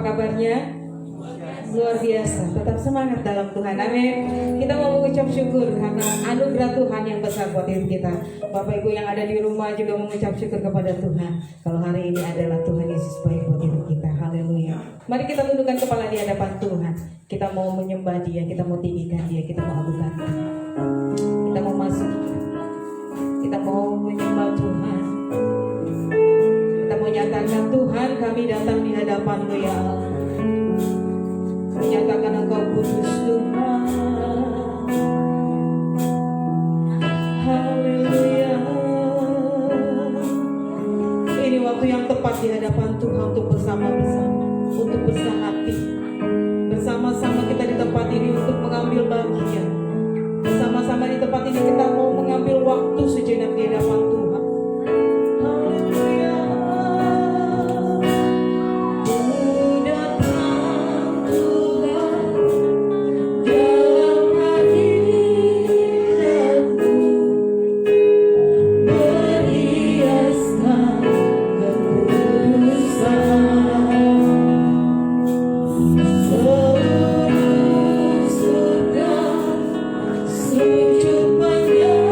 kabarnya? Luar biasa. Tetap semangat dalam Tuhan. Amin. Kita mau mengucap syukur karena anugerah Tuhan yang besar buat hidup kita. Bapak Ibu yang ada di rumah juga mengucap syukur kepada Tuhan. Kalau hari ini adalah Tuhan Yesus baik buat hidup kita. Haleluya. Mari kita tundukkan kepala di hadapan Tuhan. Kita mau menyembah Dia, kita mau tinggikan Dia, kita mau agungkan Dia. Kita mau masuk. Kita mau menyembah Tuhan. Kita mau nyatakan Tuhan, kami datang di hadapan-Mu ya Allah. Menyatakan Engkau kudus Tuhan. Haleluya. Ini waktu yang tepat di hadapan Tuhan untuk bersama-sama, untuk bersahati. Bersama-sama kita di tempat ini untuk mengambil bagian. Bersama-sama di tempat ini kita mau mengambil waktu sejenak di hadapan Tuhan. Sujud panjang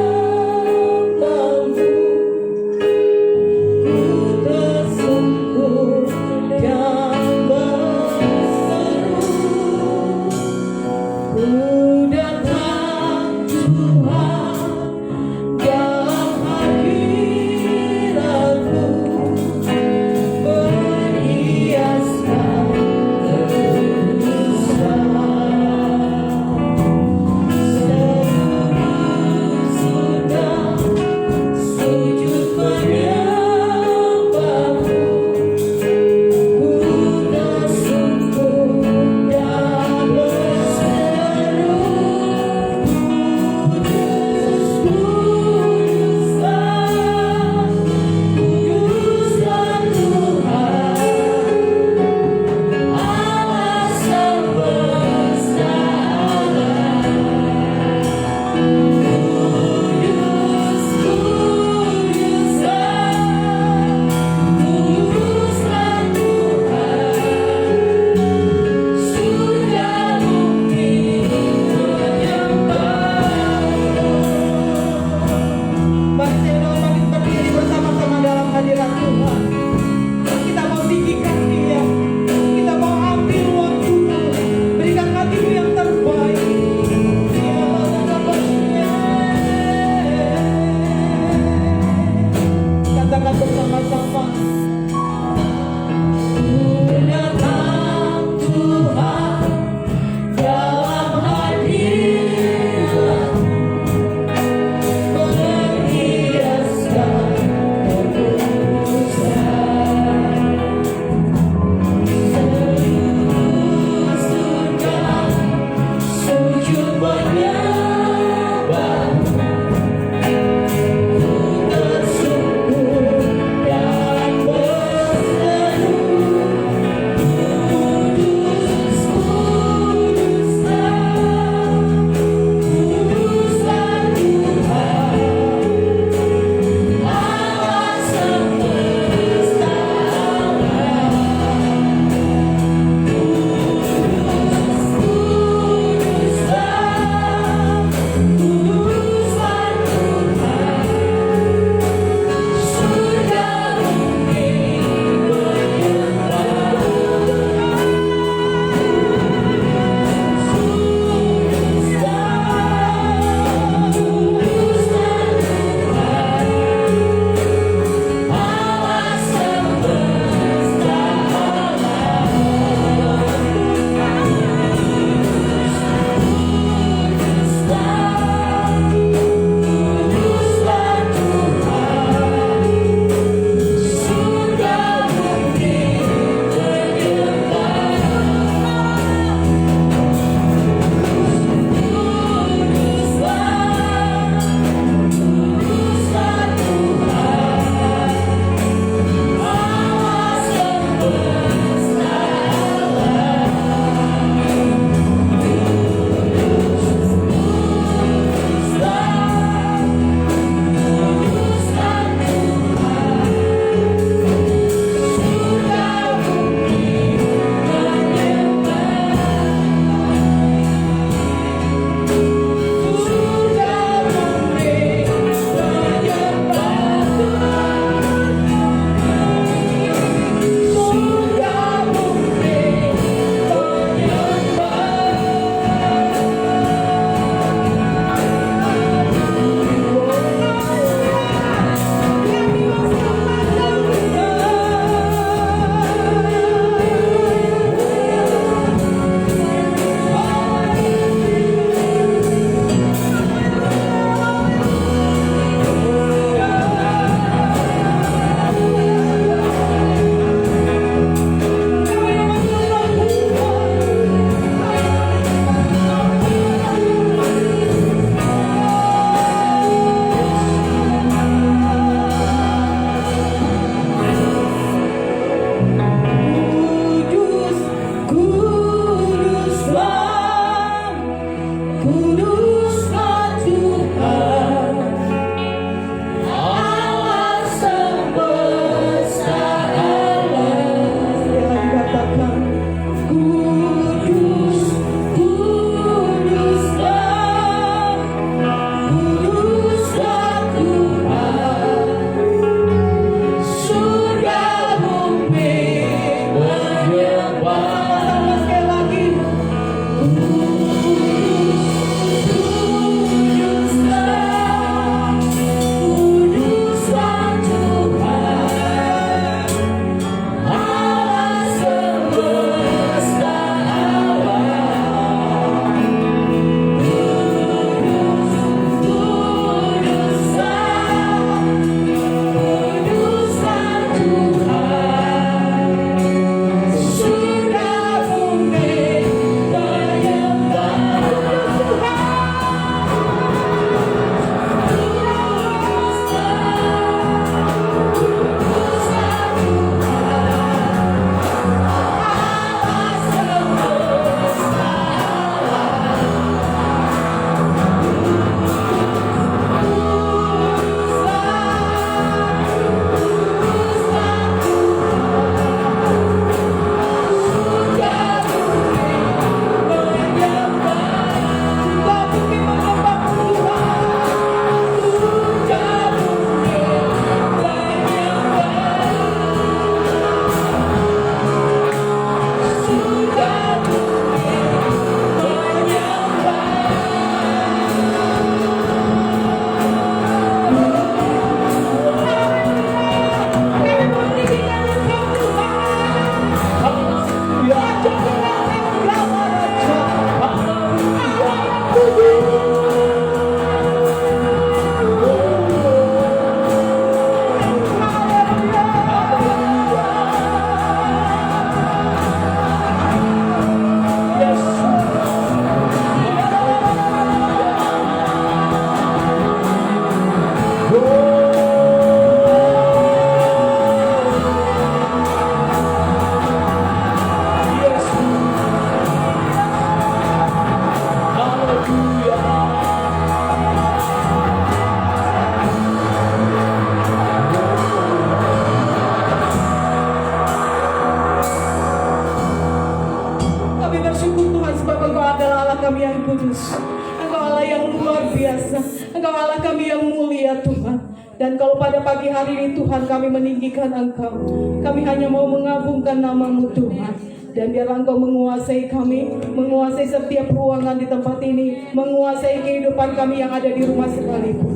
kami yang kudus, Engkau Allah yang luar biasa, Engkau Allah kami yang mulia Tuhan. Dan kalau pada pagi hari ini Tuhan kami meninggikan Engkau, kami hanya mau mengagungkan nama-Mu Tuhan. Dan biarlah Engkau menguasai kami, menguasai setiap ruangan di tempat ini, menguasai kehidupan kami yang ada di rumah sekalipun.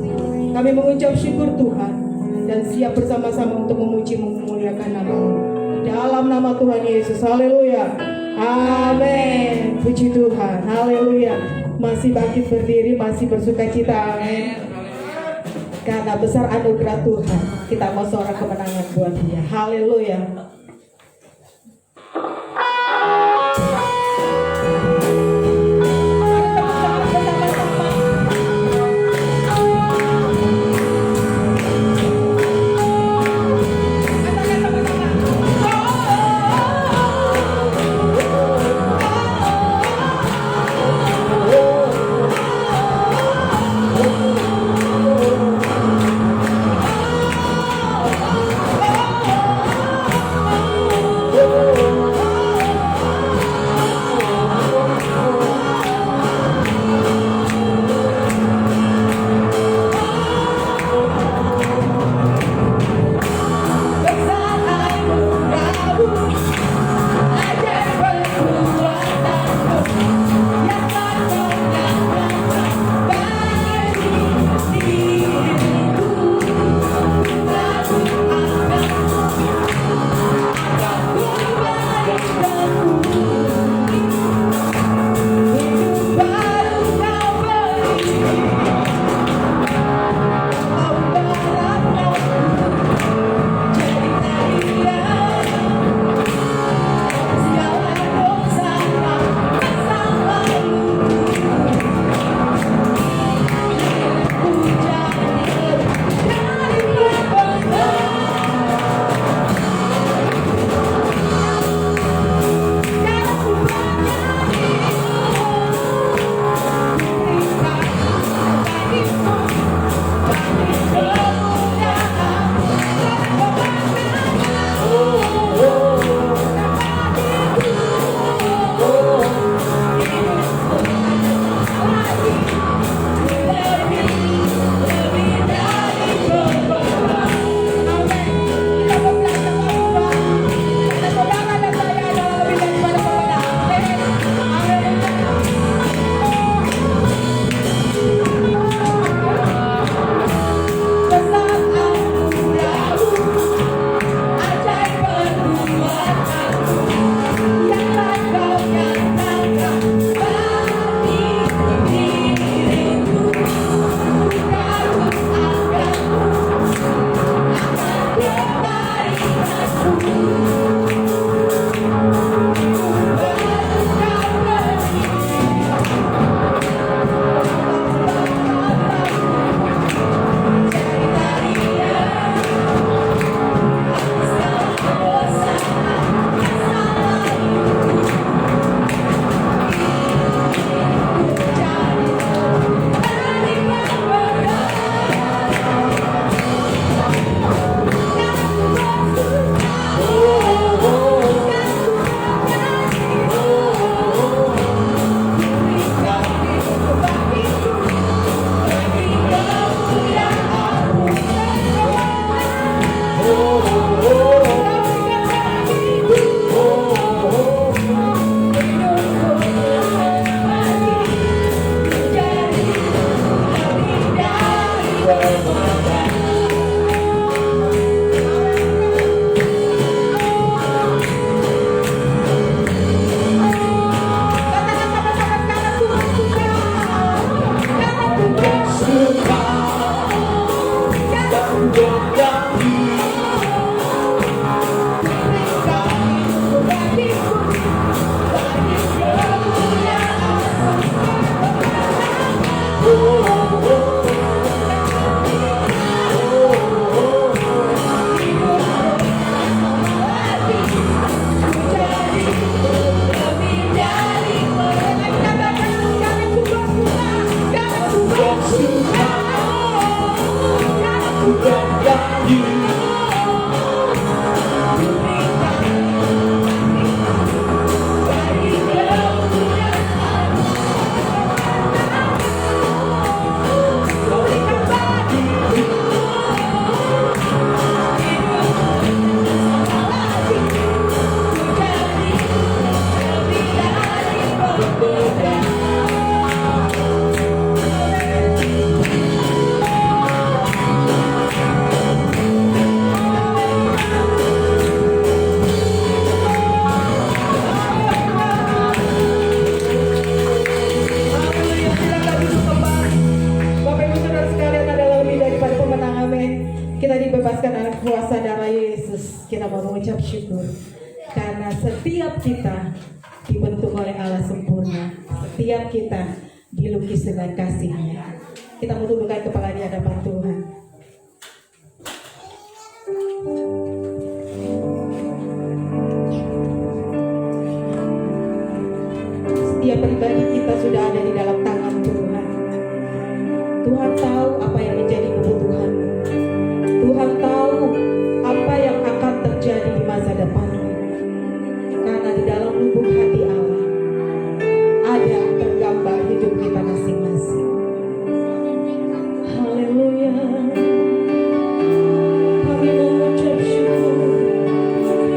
Kami mengucap syukur Tuhan dan siap bersama-sama untuk memuji memuliakan nama-Mu. Dalam nama Tuhan Yesus, haleluya, amin. Puji Tuhan, haleluya. Masih bangkit berdiri, masih bersuka cita, amin. Karena besar anugerah Tuhan, kita mau sorak kemenangan buat Dia, haleluya. setiap kita dibentuk oleh Allah sempurna. Setiap kita dilukis dengan kasih-Nya. Kita menundukkan kepala di hadapan Tuhan. Setiap pribadi kita sudah ada di dalam tangan Tuhan. Tuhan tahu apa yang menjadi kebutuhan. Tuhan tahu apa yang akan terjadi di masa depan. Karena di dalam lubuk hati Allah ada tergambar hidup kita masing-masing. Haleluya. Kami mengucap syukur Tuhan.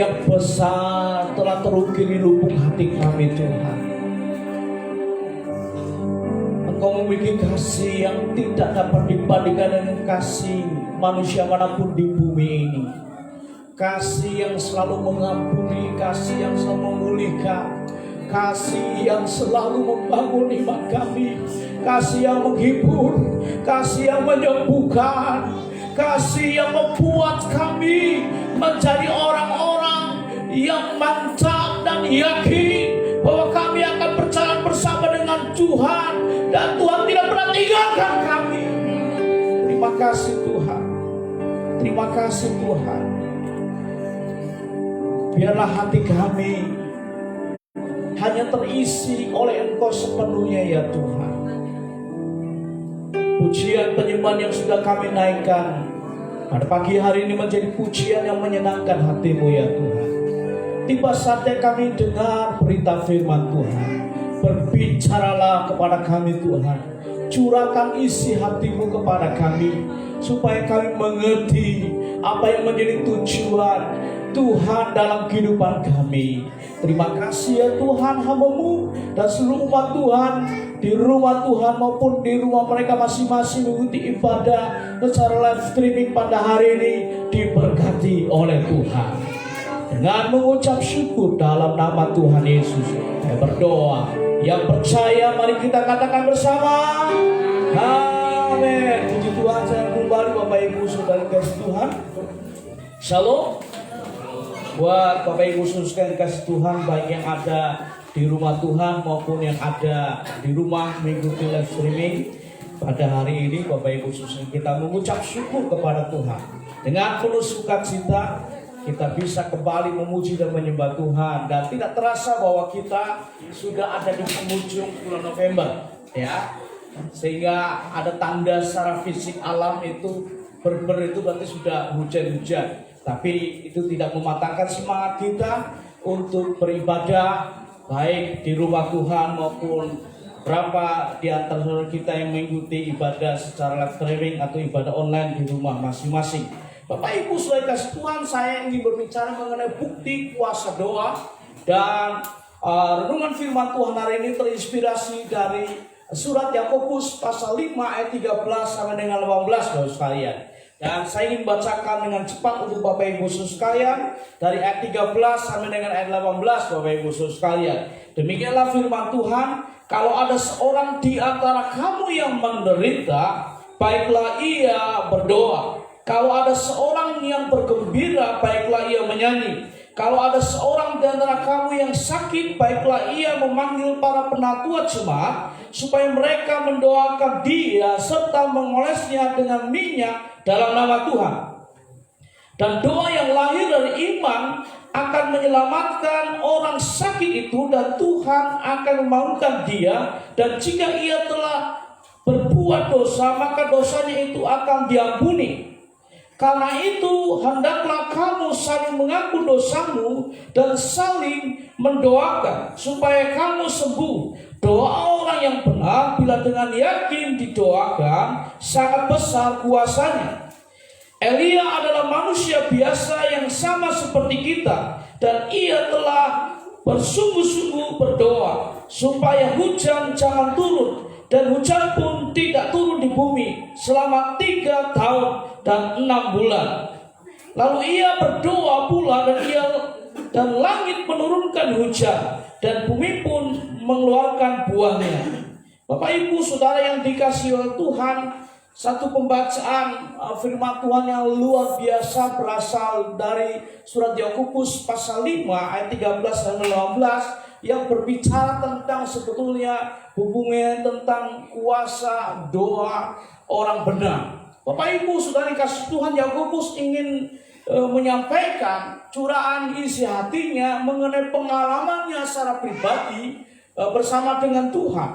yang besar telah terukir di lubuk hati kami Tuhan. Engkau memiliki kasih yang tidak dapat dibandingkan dengan kasih manusia manapun di bumi ini. Kasih yang selalu mengampuni, kasih yang selalu memulihkan, kasih yang selalu membangun iman kami, kasih yang menghibur, kasih yang menyembuhkan, kasih yang membuat kami menjadi orang-orang yang mantap dan yakin bahwa kami akan berjalan bersama dengan Tuhan dan Tuhan tidak pernah tinggalkan kami. Terima kasih Tuhan. Terima kasih Tuhan. Biarlah hati kami hanya terisi oleh Engkau sepenuhnya ya Tuhan. Pujian penyembahan yang sudah kami naikkan pada pagi hari ini menjadi pujian yang menyenangkan hati-Mu ya Tuhan. Tiba saatnya kami dengar berita firman Tuhan. Berbicaralah kepada kami Tuhan. Curahkan isi hati-Mu kepada kami, supaya kami mengerti apa yang menjadi tujuan Tuhan dalam kehidupan kami. Terima kasih ya Tuhan, hamba-Mu dan seluruh umat Tuhan di rumah Tuhan maupun di rumah mereka masing-masing mengikuti ibadah secara live streaming pada hari ini diberkati oleh Tuhan. Dengan mengucap syukur dalam nama Tuhan Yesus, saya berdoa. Yang percaya mari kita katakan bersama, amin. Puji Tuhan. Saya kembali Bapak Ibu Saudara kasih Tuhan. Shalom. Buat Bapak Ibu Saudara kasih Tuhan, baik yang ada di rumah Tuhan maupun yang ada di rumah mengikuti live streaming pada hari ini, Bapak Ibu Saudara, kita mengucap syukur kepada Tuhan. Dengan penuh sukacita kita bisa kembali memuji dan menyembah Tuhan, dan tidak terasa bahwa kita sudah ada di penghujung bulan November ya. Sehingga ada tanda secara fisik alam itu berber itu berarti sudah hujan-hujan. Tapi itu tidak mematahkan semangat kita untuk beribadah baik di rumah Tuhan maupun berapa di antara saudara kita yang mengikuti ibadah secara live streaming atau ibadah online di rumah masing-masing. Bapak Ibu saudara kasih Tuhan, saya ingin berbicara mengenai bukti kuasa doa, dan renungan firman Tuhan hari ini terinspirasi dari surat Yakobus pasal 5 ayat 13 sampai dengan 18 Bapak sekalian. Dan saya ingin bacakan dengan cepat untuk Bapak Ibu sekalian dari ayat 13 sampai dengan ayat 18 Bapak Ibu sekalian. Demikianlah firman Tuhan, kalau ada seorang di antara kamu yang menderita, baiklah ia berdoa. Kalau ada seorang yang bergembira, baiklah ia menyanyi. Kalau ada seorang di antara kamu yang sakit, baiklah ia memanggil para penatua jemaat, supaya mereka mendoakan dia serta mengolesnya dengan minyak dalam nama Tuhan. Dan doa yang lahir dari iman akan menyelamatkan orang sakit itu, dan Tuhan akan memaukan dia. Dan jika ia telah berbuat dosa, maka dosanya itu akan diampuni. Karena itu hendaklah kamu saling mengaku dosamu dan saling mendoakan supaya kamu sembuh. Doa orang yang benar bila dengan yakin didoakan sangat besar kuasanya. Elia adalah manusia biasa yang sama seperti kita, dan ia telah bersungguh-sungguh berdoa supaya hujan jangan turun, dan hujan pun tidak turun di bumi selama 3 tahun dan 6 bulan. Lalu ia berdoa pula, dan langit menurunkan hujan, dan bumi pun mengeluarkan buahnya. Bapak Ibu Saudara yang dikasihi oleh Tuhan, satu pembacaan firman Tuhan yang luar biasa berasal dari surat Yakobus pasal 5 ayat 13 dan 18 yang berbicara tentang sebetulnya hubungan tentang kuasa doa orang benar. Bapak Ibu Saudara kasih Tuhan, Yakobus ingin menyampaikan curahan isi hatinya mengenai pengalamannya secara pribadi bersama dengan Tuhan.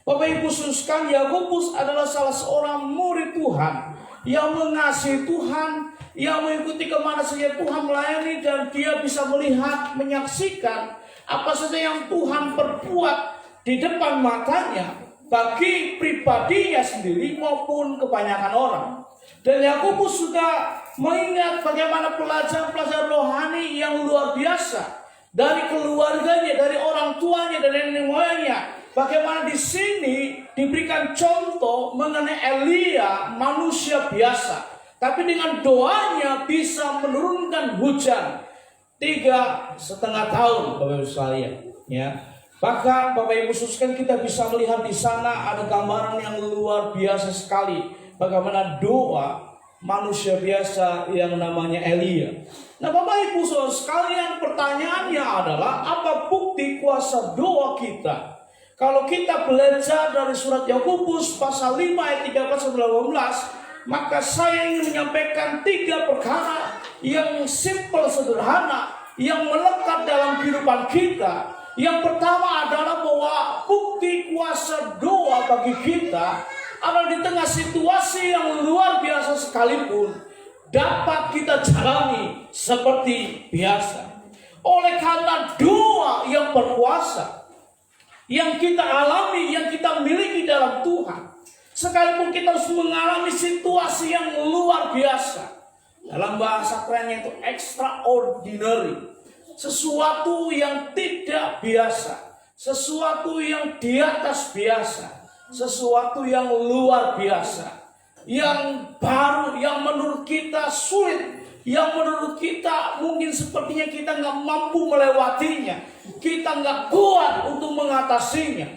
Bapak Ibu sekalian, Yakobus adalah salah seorang murid Tuhan yang mengasihi Tuhan, yang mengikuti kemana saja Tuhan melayani, dan dia bisa melihat, menyaksikan apa saja yang Tuhan perbuat di depan matanya bagi pribadinya sendiri maupun kebanyakan orang. Dan Yakobus juga mengingat bagaimana pelajaran-pelajaran rohani yang luar biasa dari keluarganya, dari orang tuanya, dari nenek moyangnya. Bagaimana di sini diberikan contoh mengenai Elia, manusia biasa, tapi dengan doanya bisa menurunkan hujan 3,5 tahun, Bapak Ibu sekalian. Ya, bahkan Bapak Ibu sekalian, kita bisa melihat di sana ada gambaran yang luar biasa sekali. Bagaimana doa manusia biasa yang namanya Elia. Nah, Bapak Ibu Saudara sekalian, pertanyaannya adalah apa bukti kuasa doa kita? Kalau kita belajar dari surat Yakobus pasal 5 ayat 13-18, maka saya ingin menyampaikan 3 perkara yang simple, sederhana, yang melekat dalam kehidupan kita. Yang pertama adalah bahwa bukti kuasa doa bagi kita adalah di tengah situasi yang luar biasa sekalipun dapat kita jalani seperti biasa. Oleh karena doa yang berkuasa yang kita alami, yang kita miliki dalam Tuhan, sekalipun kita harus mengalami situasi yang luar biasa, dalam bahasa kerennya itu extraordinary, sesuatu yang tidak biasa, sesuatu yang di atas biasa, sesuatu yang luar biasa, yang baru, yang menurut kita sulit, yang menurut kita mungkin sepertinya kita nggak mampu melewatinya, kita nggak kuat untuk mengatasinya,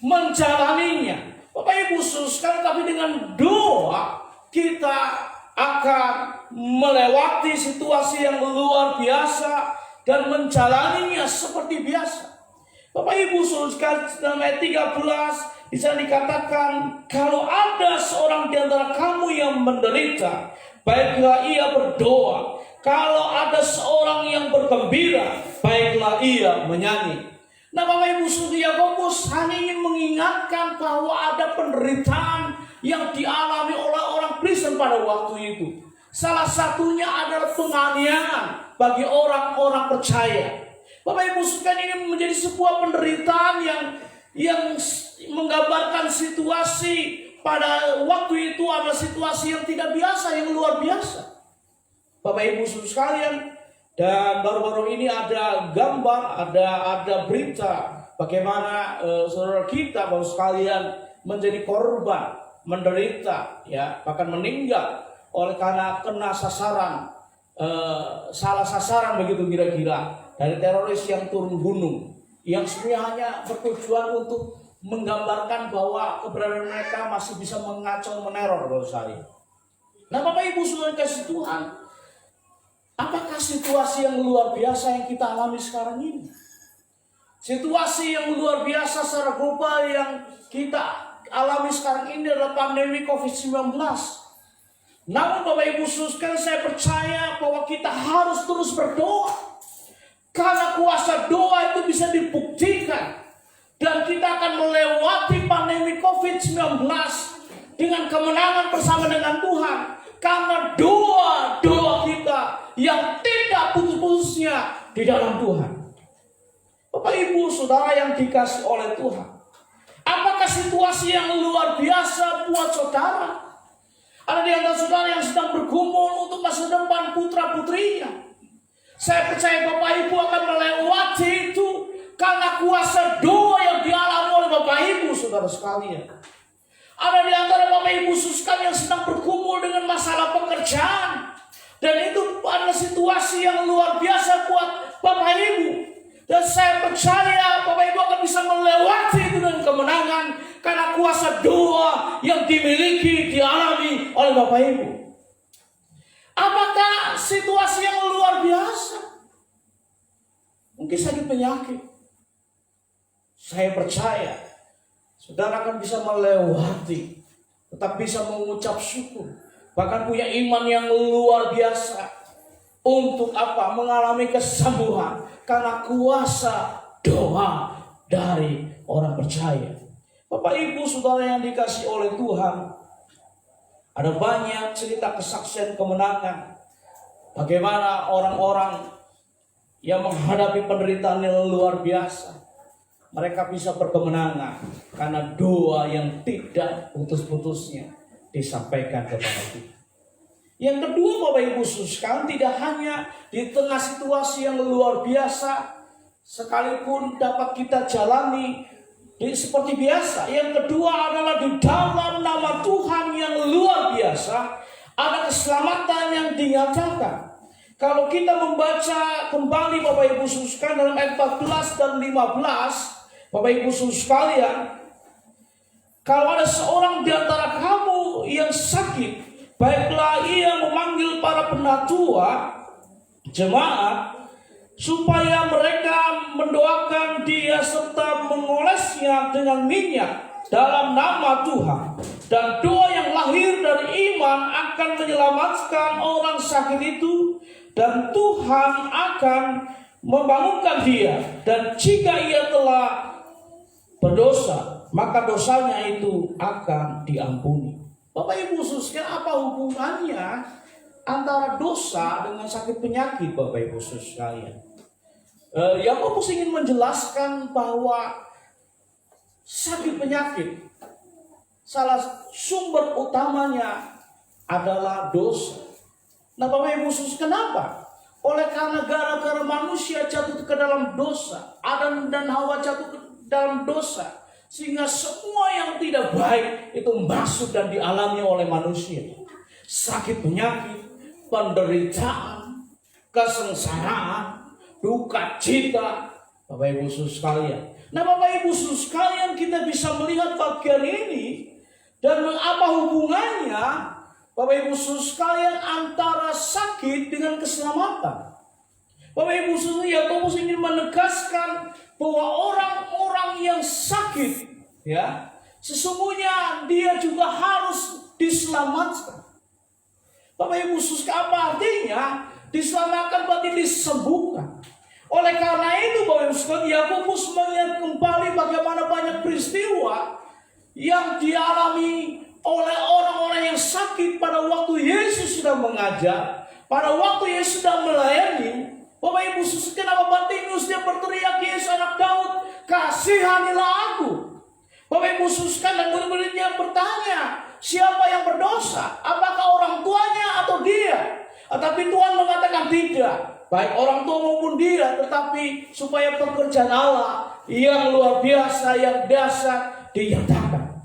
menjalaninya. Bapak Ibu sekalian, tapi dengan doa kita akan melewati situasi yang luar biasa dan menjalaninya seperti biasa. Bapak Ibu sekalian, dalam ayat 13 bisa dikatakan, kalau ada seorang di antara kamu yang menderita, baiklah ia berdoa. Kalau ada seorang yang bergembira, baiklah ia menyanyi. Nah, Bapak Ibu Saudara, Yakobus hanya ingin mengingatkan bahwa ada penderitaan yang dialami oleh orang Kristen pada waktu itu. Salah satunya adalah penganiayaan bagi orang-orang percaya. Bapak Ibu Saudara, ini menjadi sebuah penderitaan yang menggambarkan situasi pada waktu itu adalah situasi yang tidak biasa, yang luar biasa. Bapak Ibu Saudara sekalian, dan baru-baru ini ada gambar, ada berita bagaimana saudara kita Bapak sekalian menjadi korban, menderita, ya, bahkan meninggal oleh karena kena sasaran, salah sasaran begitu kira-kira dari teroris yang turun gunung, yang sebenarnya hanya bertujuan untuk menggambarkan bahwa keberadaan mereka masih bisa mengacau, meneror Bapak sekalian. Nah, Bapak Ibu Saudara kasih Tuhan, apakah situasi yang luar biasa yang kita alami sekarang ini? Situasi yang luar biasa secara global yang kita alami sekarang ini adalah pandemi COVID-19. Namun Bapak Ibu Saudara, saya percaya bahwa kita harus terus berdoa. Karena kuasa doa itu bisa dibuktikan. Dan kita akan melewati pandemi COVID-19 dengan kemenangan bersama dengan Tuhan. Karena doa kita yang tidak putus-putusnya di dalam Tuhan. Bapak Ibu Saudara yang dikasih oleh Tuhan, apakah situasi yang luar biasa buat saudara? Ada di antara saudara yang sedang bergumul untuk masa depan putra-putrinya. Saya percaya Bapak Ibu akan melewati itu karena kuasa doa yang dialami oleh Bapak Ibu Saudara sekalian. Ada di antara Bapak Ibu sekalian yang sedang bergumul dengan masalah pekerjaan. Dan itu adalah situasi yang luar biasa buat Bapak Ibu. Dan saya percaya Bapak Ibu akan bisa melewati itu dengan kemenangan karena kuasa doa yang dimiliki, dialami oleh Bapak Ibu. Apakah situasi yang luar biasa? Mungkin sakit penyakit. Saya percaya saudara akan bisa melewati, tetap bisa mengucap syukur, bahkan punya iman yang luar biasa. Untuk apa? Mengalami kesembuhan karena kuasa doa dari orang percaya. Bapak Ibu Saudara yang dikasih oleh Tuhan, ada banyak cerita kesaksian kemenangan. Bagaimana orang-orang yang menghadapi penderitaan yang luar biasa, mereka bisa berkemenangan karena doa yang tidak putus-putusnya disampaikan kepada kita. Yang kedua Bapak Ibu sekalian, tidak hanya di tengah situasi yang luar biasa sekalipun dapat kita jalani seperti biasa. Yang kedua adalah di dalam nama Tuhan yang luar biasa ada keselamatan yang dinyatakan. Kalau kita membaca kembali Bapak Ibu sekalian dalam ayat 14 dan 15, Bapak Ibu sekalian, kalau ada seorang di antara kamu yang sakit, baiklah ia memanggil para penatua jemaat supaya mereka mendoakan dia serta mengolesnya dengan minyak dalam nama Tuhan. Dan doa yang lahir dari iman akan menyelamatkan orang sakit itu, dan Tuhan akan membangunkan dia. Dan jika ia telah berdosa, maka dosanya itu akan diampuni. Bapak Ibu sekalian, apa hubungannya antara dosa dengan sakit penyakit, Bapak Ibu sekalian? Yakobus ingin menjelaskan bahwa sakit penyakit salah sumber utamanya adalah dosa. Nah Bapak Ibu sekalian, kenapa? Oleh karena gara-gara manusia jatuh ke dalam dosa, Adam dan Hawa jatuh ke dalam dosa, sehingga semua yang tidak baik itu masuk dan dialami oleh manusia. Sakit penyakit, penderitaan, kesengsaraan, duka cita, Bapak Ibu sekalian. Nah Bapak Ibu sekalian, kita bisa melihat bagian ini dan apa hubungannya Bapak Ibu sekalian antara sakit dengan keselamatan. Bapak Ibu sekalian, Yakobus ingin menegaskan bahwa orang-orang yang sakit, ya, sesungguhnya dia juga harus diselamatkan. Bapak Ibu sekalian, apa artinya? Diselamatkan berarti disembuhkan. Oleh karena itu Bapak Ibu sekalian, Yakobus melihat kembali bagaimana banyak peristiwa yang dialami oleh orang-orang yang sakit pada waktu Yesus sedang mengajar, pada waktu Yesus sedang melayani. Bapak Ibu sekalian, kenapa Bartimeus dia berteriak, Yesus anak Daud, kasihanilah aku. Bapak Ibu sekalian, dan murid-muridnya bertanya, siapa yang berdosa? Apakah orang tuanya atau dia? Tetapi Tuhan mengatakan tidak, baik orang tua maupun dia, tetapi supaya pekerjaan Allah yang luar biasa, yang dahsyat dinyatakan.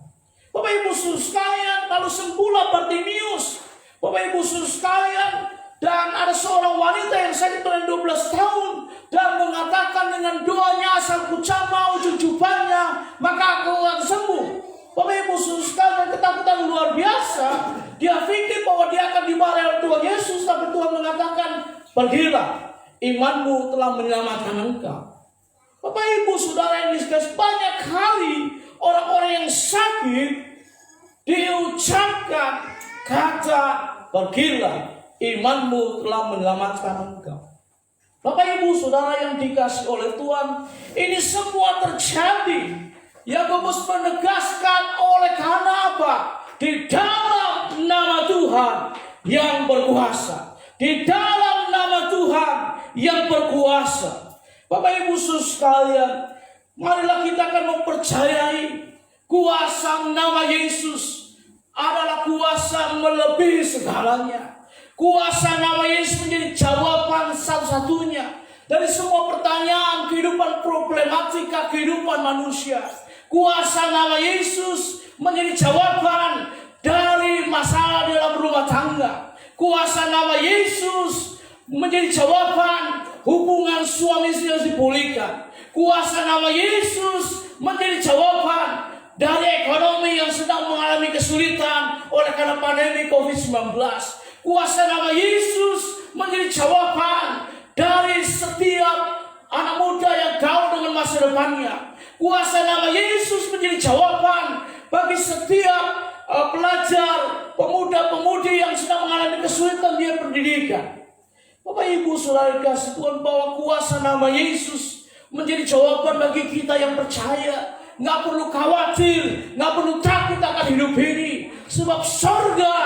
Bapak Ibu sekalian, lalu sembuhlah Bartimeus. Bapak Ibu sekalian, dan ada seorang wanita yang sakit 12 tahun dan mengatakan dengan doanya, asal ku jamah ujung jubahnya maka aku akan sembuh. Bapak Ibu sekalian, ketakutan luar biasa. Dia pikir bahwa dia akan dimarahi oleh Tuhan Yesus, tapi Tuhan mengatakan, pergilah, imanmu telah menyelamatkan engkau. Bapak Ibu saudara yang dikasihi, banyak kali orang-orang yang sakit diucapkan kata, pergilah, imanmu telah menyelamatkan engkau. Bapak Ibu saudara yang dikasihi oleh Tuhan, ini semua terjadi. Yakobus menegaskan oleh karena apa? Di dalam nama Tuhan yang berkuasa. Di dalam nama Tuhan yang berkuasa. Bapak Ibu sekalian, marilah kita akan mempercayai kuasa nama Yesus adalah kuasa melebihi segalanya. Kuasa nama Yesus menjadi jawaban satu-satunya dari semua pertanyaan kehidupan, problematika kehidupan manusia. Kuasa nama Yesus menjadi jawaban dari masalah dalam rumah tangga. Kuasa nama Yesus menjadi jawaban hubungan suami istri yang dipulihkan. Kuasa nama Yesus menjadi jawaban dari ekonomi yang sedang mengalami kesulitan oleh karena pandemi COVID-19. Kuasa nama Yesus menjadi jawaban dari setiap anak muda yang gaul dengan masa depannya. Kuasa nama Yesus menjadi jawaban bagi setiap pelajar, pemuda-pemudi yang sedang mengalami kesulitan di pendidikan. Bapak Ibu saudara kasih Tuhan, bahwa kuasa nama Yesus menjadi jawaban bagi kita yang percaya. Nggak perlu khawatir, nggak perlu takut akan hidup ini, sebab surga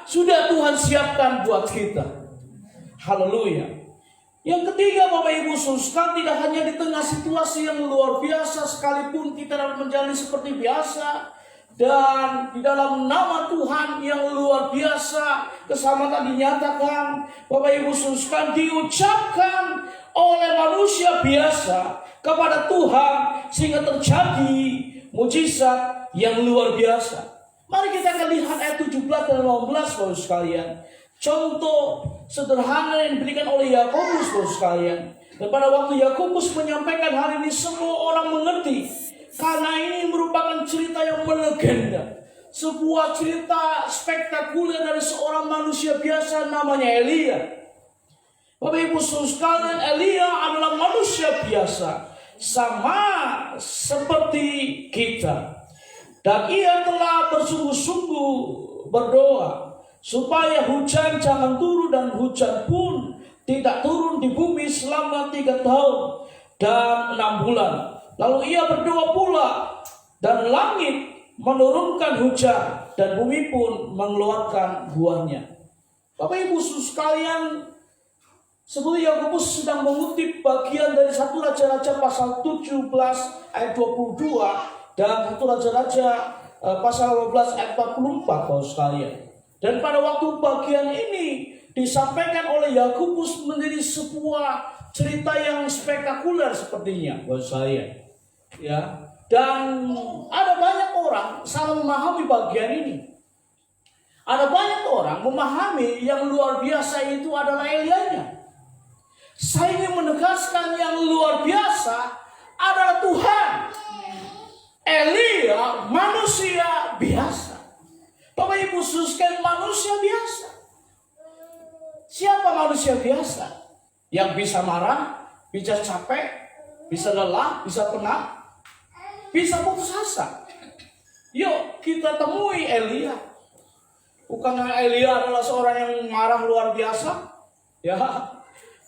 sudah Tuhan siapkan buat kita. Haleluya. Yang ketiga Bapak Ibu sekalian, tidak hanya di tengah situasi yang luar biasa, sekalipun kita dapat menjalani seperti biasa, Dan di dalam nama Tuhan yang luar biasa, keselamatan dinyatakan, Bapak Ibu saudara, diucapkan oleh manusia biasa kepada Tuhan, sehingga terjadi mujizat yang luar biasa. Mari kita akan lihat ayat 17 dan 18, Bapak sekalian. Contoh sederhana yang diberikan oleh Yakobus, Bapak sekalian. Dan pada waktu Yakobus menyampaikan hal ini, semua orang mengerti. Karena ini merupakan cerita yang melegenda. Sebuah cerita spektakuler dari seorang manusia biasa namanya Elia. Bapak Ibu saudara sekalian, Elia adalah manusia biasa, sama seperti kita. Dan ia telah bersungguh-sungguh berdoa supaya hujan jangan turun, dan hujan pun tidak turun di bumi selama 3 tahun dan 6 bulan. Lalu ia berdoa pula, dan langit menurunkan hujan, dan bumi pun mengeluarkan buahnya. Bapak Ibu saudara sekalian, sebelum Yakobus sedang mengutip bagian dari 1 Raja-Raja pasal 17 ayat 22 dan 1 Raja-Raja pasal 12 ayat 44, Bapak sekalian. Dan pada waktu bagian ini disampaikan oleh Yakobus menjadi sebuah cerita yang spektakuler sepertinya, Bapak sekalian. Ya, dan ada banyak orang salah memahami bagian ini. Ada banyak orang memahami yang luar biasa itu adalah Elianya. Saya ingin menegaskan yang luar biasa adalah Tuhan. Elia manusia biasa. Bapak Ibu saudara, manusia biasa. Siapa manusia biasa? Yang bisa marah, bisa capek, bisa lelah, bisa penat, bisa putus asa. Yuk kita temui Elia. Bukankah Elia adalah seorang yang marah luar biasa? Ya,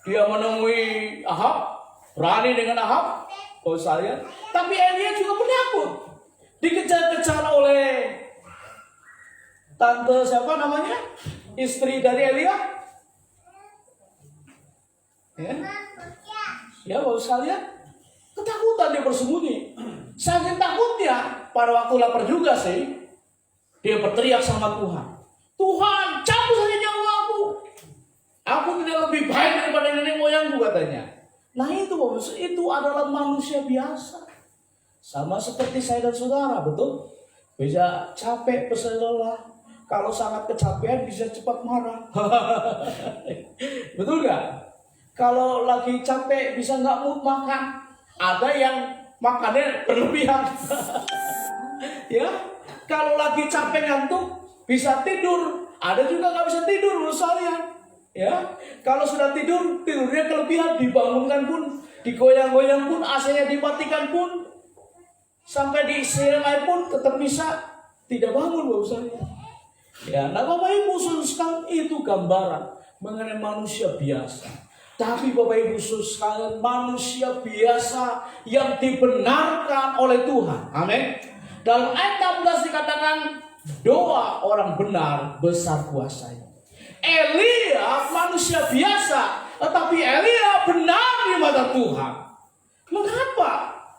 dia menemui Ahab, berani dengan Ahab, kalau saya. Tapi Elia juga penakut, dikejar-kejar oleh tante siapa namanya, istri dari Elia. Ya, Bapak sekalian, ketakutan dia bersembunyi. Saking takutnya, pada waktu lapar juga sih, dia berteriak sama Tuhan. Tuhan, cabut saja nyawa aku. Aku tidak lebih baik daripada nenek moyangku, katanya. Nah itu Bapak, itu adalah manusia biasa. Sama seperti saya dan saudara, betul? Bisa capek, bisa lelah. Kalau sangat kecapean bisa cepat marah. Betul gak? Kalau lagi capek bisa nggak mood makan. Ada yang makannya berlebihan. Ya, kalau lagi capek ngantuk bisa tidur. Ada juga nggak bisa tidur, misalnya. Ya, kalau sudah tidur, tidurnya kelebihan, dibangunkan pun, digoyang-goyang pun, AC-nya dimatikan pun, sampai disiram air pun tetap bisa tidak bangun, Bapak saya. Ya, nah Bapak Ibu saudara, itu gambaran mengenai manusia biasa. Tapi Bapak Ibu saudara, manusia biasa yang dibenarkan oleh Tuhan. Amin. Dalam ayat 16 dikatakan, doa orang benar besar kuasanya. Elia manusia biasa, tetapi Elia benar di mata Tuhan. Mengapa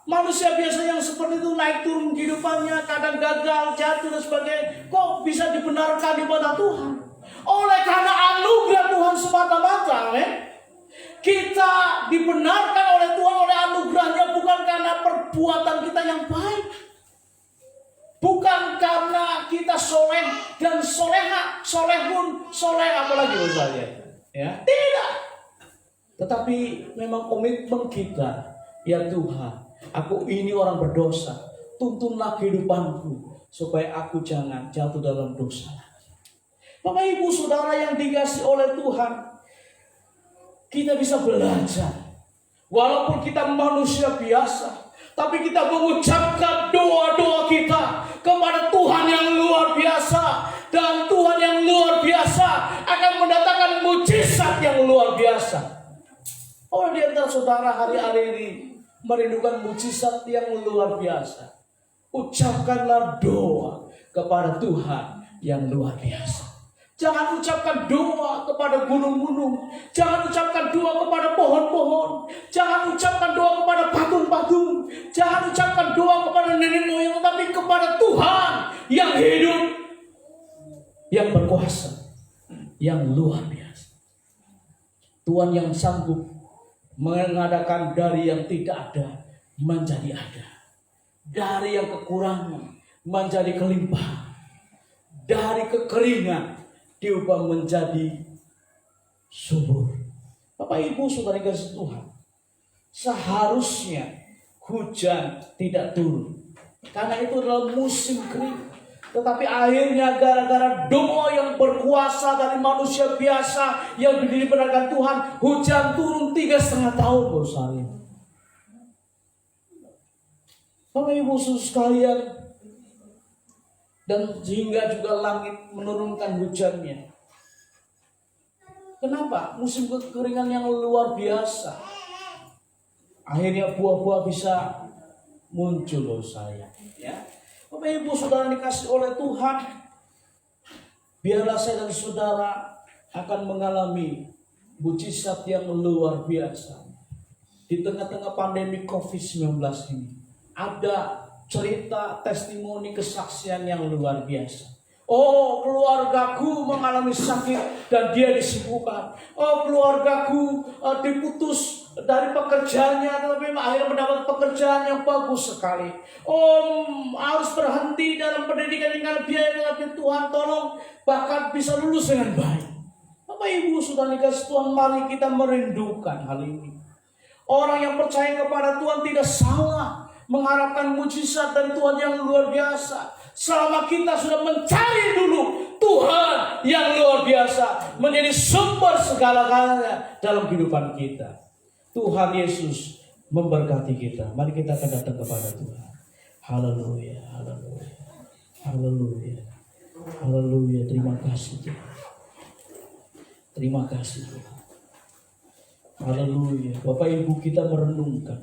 manusia biasa yang seperti itu naik turun kehidupannya, kadang gagal, jatuh dan sebagainya, kok bisa dibenarkan di mata Tuhan? Oleh karena anugerah Tuhan semata-mata. Amin. Kita dibenarkan oleh Tuhan oleh anugerahnya, bukan karena perbuatan kita yang baik, bukan karena kita soleh dan soleha, solehun, soleh apalagi misalnya, ya tidak. Tetapi memang komitmen kita, ya Tuhan, aku ini orang berdosa, tuntunlah kehidupanku supaya aku jangan jatuh dalam dosa. Bapak Ibu Saudara yang dikasihi oleh Tuhan, kita bisa belajar. Walaupun kita manusia biasa, tapi kita mengucapkan doa-doa kita kepada Tuhan yang luar biasa. Dan Tuhan yang luar biasa akan mendatangkan mujizat yang luar biasa. Orang di antara saudara hari-hari ini merindukan mujizat yang luar biasa. Ucapkanlah doa kepada Tuhan yang luar biasa. Jangan ucapkan doa kepada gunung-gunung. Jangan ucapkan doa kepada pohon-pohon. Jangan ucapkan doa kepada patung-patung. Jangan ucapkan doa kepada nenek moyang, tetapi kepada Tuhan yang hidup, yang berkuasa, yang luar biasa. Tuhan yang sanggup mengadakan dari yang tidak ada menjadi ada. Dari yang kekurangan menjadi kelimpahan. Dari kekeringan diubah menjadi subur. Bapak Ibu Saudara kasih Tuhan, seharusnya hujan tidak turun karena itu adalah musim kering. Tetapi akhirnya gara-gara doa yang berkuasa dari manusia biasa yang dibenarkan Tuhan, hujan turun 3,5 tahun bosari. Bapak Ibu sekalian, dan sehingga juga langit menurunkan hujannya. Kenapa? Musim kekeringan yang luar biasa. Akhirnya buah-buah bisa muncul loh saya. Ya. Bapak Ibu Saudara dikasih oleh Tuhan, biarlah saya dan saudara akan mengalami mujizat yang luar biasa. Di tengah-tengah pandemi COVID-19 ini, ada cerita testimoni kesaksian yang luar biasa. Oh, keluargaku mengalami sakit dan dia disembuhkan. Oh, keluargaku diputus dari pekerjaannya, tetapi akhirnya mendapat pekerjaan yang bagus sekali. Oh, harus berhenti dalam pendidikan dengan biaya, tetapi Tuhan tolong bahkan bisa lulus dengan baik. Bapak Ibu sudah dikasih Tuhan, mari kita merindukan hal ini. Orang yang percaya kepada Tuhan tidak salah mengharapkan mujizat dari Tuhan yang luar biasa, selama kita sudah mencari dulu Tuhan yang luar biasa menjadi sumber segala-galanya dalam kehidupan kita. Tuhan Yesus memberkati kita. Mari kita akan datang kepada Tuhan. Haleluya, haleluya, haleluya, haleluya. Terima kasih Tuhan. Terima kasih Tuhan. Haleluya. Bapak Ibu, kita merenungkan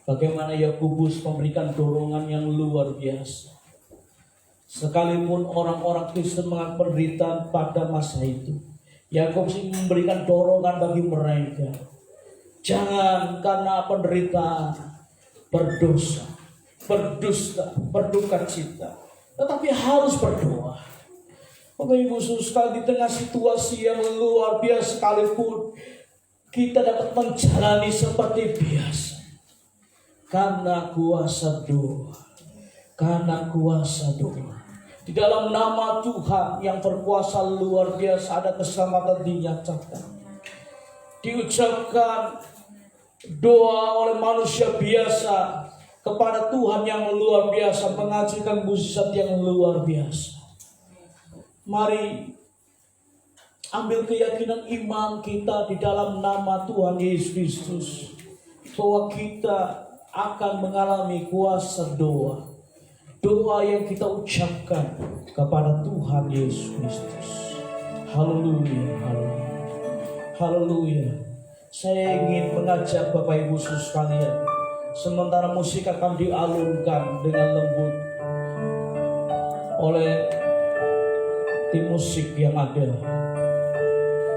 bagaimana Yakobus memberikan dorongan yang luar biasa. Sekalipun orang-orang Kristen mengalami penderitaan pada masa itu, Yakobus memberikan dorongan bagi mereka. Jangan karena penderitaan berdosa, berdusta, berduka cita, tetapi harus berdoa. Bapak Ibu sekali, di tengah situasi yang luar biasa sekalipun, kita dapat menjalani seperti biasa. Karena kuasa doa, karena kuasa doa. Di dalam nama Tuhan yang berkuasa luar biasa ada keselamatan dinyatakan. Diucapkan doa oleh manusia biasa kepada Tuhan yang luar biasa, menghasilkan mujizat yang luar biasa. Mari ambil keyakinan iman kita di dalam nama Tuhan Yesus Kristus, bahwa kita akan mengalami kuasa doa. Doa yang kita ucapkan kepada Tuhan Yesus Kristus. Haleluya, haleluya, haleluya. Saya ingin mengajak Bapak Ibu sekalian, sementara musik akan dialunkan dengan lembut oleh tim musik yang ada.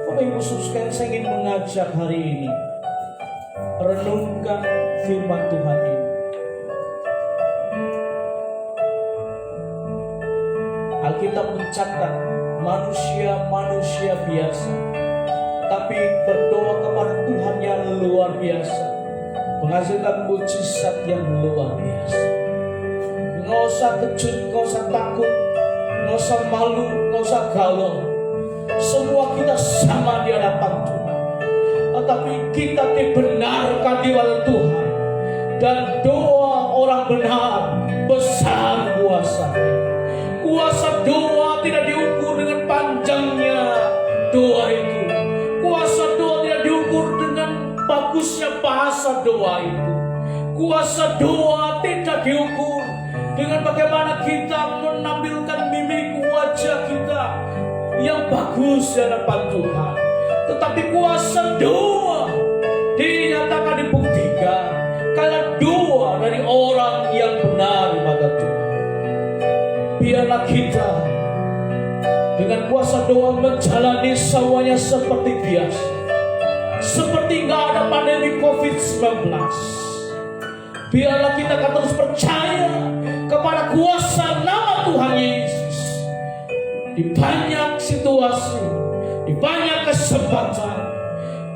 Bapak Ibu sekalian, saya ingin mengajak hari ini renungkan firman Tuhan ini. Alkitab mencatat manusia biasa, tapi berdoa kepada Tuhan yang luar biasa, menghasilkan mujizat yang luar biasa. Nggak usah kejut, nggak usah takut, nggak usah malu, nggak usah galau. Semua kita sama di hadapan Tuhan, tetapi kita dibenarkan di hadapan Tuhan, dan doa orang benar besar kuasa. Kuasa doa tidak diukur dengan panjangnya doa itu. Kuasa doa tidak diukur dengan bagusnya bahasa doa itu. Kuasa doa tidak diukur dengan bagaimana kita menampilkan mimik wajah kita yang bagus di hadapan Tuhan. Tetapi kuasa doa dinyatakan, dibuktikan karena doa dari orang yang benar pada Tuhan. Biarlah kita Dengan kuasa doa menjalani semuanya seperti biasa, seperti gak ada pandemi COVID-19. Biarlah kita akan terus percaya kepada kuasa nama Tuhan Yesus. Di banyak situasi, di banyak kesempatan,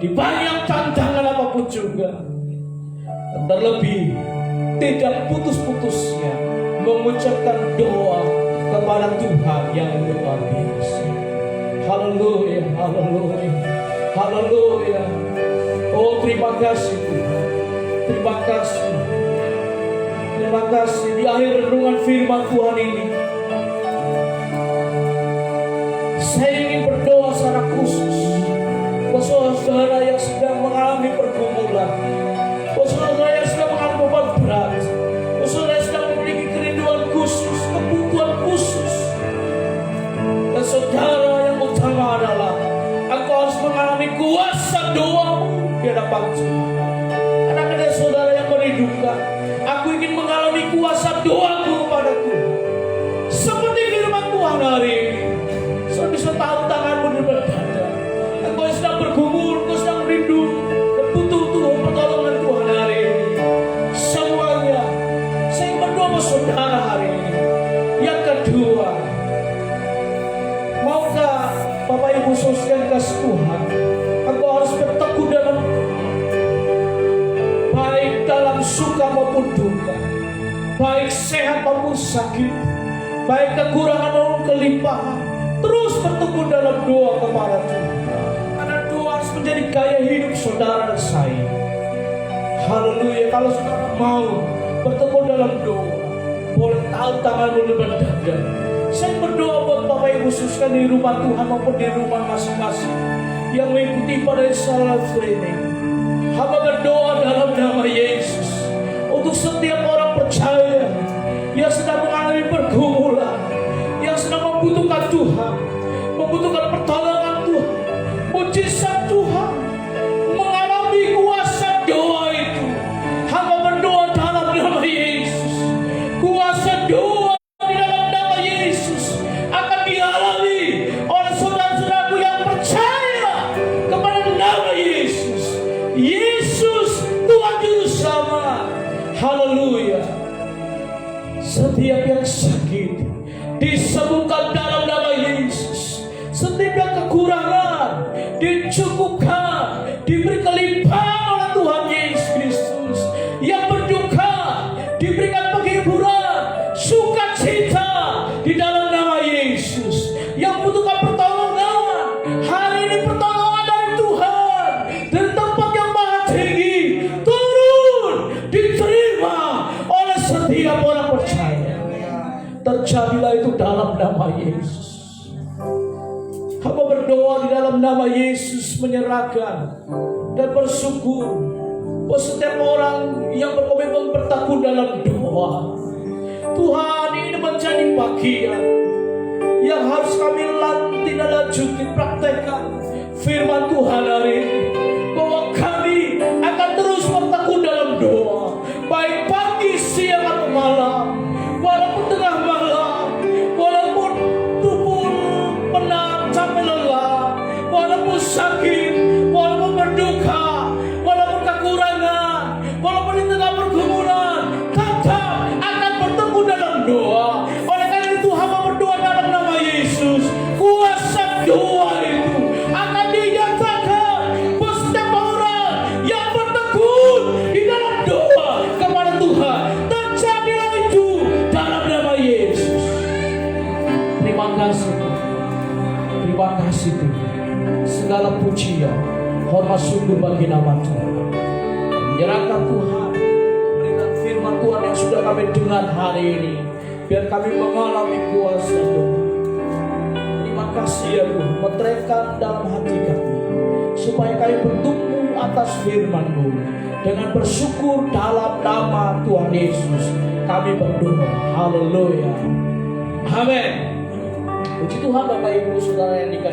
di banyak tantangan apapun juga, dan terlebih tidak putus-putusnya mengucapkan doa kepada Tuhan yang luar biasa. Haleluya, haleluya, haleluya. Oh, terima kasih Tuhan, terima kasih, terima kasih. Di akhir renungan firman Tuhan ini, saya ingin berdoa secara khusus buat saudara yang sedang mengalami pergumulan, buat saudara yang sedang mengalami beban berat, buat saudara yang sedang memiliki kerinduan khusus, kebutuhan khusus. Dan saudara yang utama adalah engkau harus mengalami kuasa doamu di hadapan Tuhan. Anak ada saudara yang merindukan, aku ingin mengalami kuasa doaku kepada Tuhan. Seperti firman Tuhan hari ini, saya bisa tahu tanganmu di dada. Engkau sedang bergumul, engkau sedang rindu dan butuh Tuhan, pertolongan Tuhan hari ini. Semuanya, saya berdoa untuk saudara hari ini. Yang kedua, maukah Bapak Ibu saudara kasih Tuhan, engkau harus berteguh dalam baik dalam suka maupun duka, baik sehat maupun sakit, baik kekurangan maupun kelimpahan. Terus berteguh dalam doa kepada Tuhan, karena doa harus menjadi gaya hidup saudara dan saya. Haleluya. Kalau saudara mau berteguh dalam doa, boleh tahu tanganmu lebar dada. Saya berdoa buat Bapak Ibu khususkan di rumah Tuhan maupun di rumah masing-masing yang mengikuti pada salat ini. Hamba berdoa dalam nama Yesus untuk setiap orang percaya yang sedang mengalami pergumulan, yang sedang membutuhkan Tuhan, membutuhkan pertolongan Tuhan, mujizat Tuhan, mengalami kuasa doa itu. Hamba berdoa dalam nama Yesus, kuasa doa di dalam nama Yesus akan dialami oleh saudara-saudaraku yang percaya kepada nama Yesus. Yesus Tuhan Juru Selamat. Haleluya. Setiap yang sakit disembuhkan dalam nama Yesus. Setiap yang kekurangan dicukupkan, diberi kelimpahan oleh Tuhan Yesus Kristus. Yang berduka diberikan penghiburan, sukacita di dalam nama Yesus. Yang butuhkan pertolongan, hari ini pertolongan dari Tuhan dari tempat yang maha tinggi turun, diterima oleh setiap orang percaya. Terjadilah itu dalam nama Yesus. Hamba berdoa di dalam nama Yesus, menyerahkan dan bersyukur buat setiap orang yang berkomitmen bertekun dalam doa. Tuhan, ini menjadi bagian yang harus kami tidak lanjuti, praktekkan firman Tuhan hari ini, bahwa kami akan terus bertekun dalam doa, baik pagi, siang atau malam, walaupun tengah malam, walaupun tubuh penat sampai lelah, walaupun sakit, walaupun berduka, walaupun kekurangan, walaupun di tengah pergumulan, tetap akan bertekun dalam doa. Oleh karena itu hamba berdoa dalam nama Yesus, kuasa doa itu akan dinyatakan buat setiap orang yang bertekun di dalam doa kepada Tuhan. Terjadilah itu dalam nama Yesus. Terima kasih, terima kasih Tuhan. Segala pujian, hormat syukur bagi nama Tuhan. Menyerahkan Tuhan, berikan firman Tuhan yang sudah kami dengar hari ini, biar kami mengalami kuasa doa. Terima kasih ya Tuhan, meteraikan dalam hati kami, supaya kami bertumbuh atas firman-Mu. Dengan bersyukur dalam nama Tuhan Yesus, kami berdoa. Haleluya. Amin. Puji Tuhan Bapak Ibu Saudara yang dikasihi.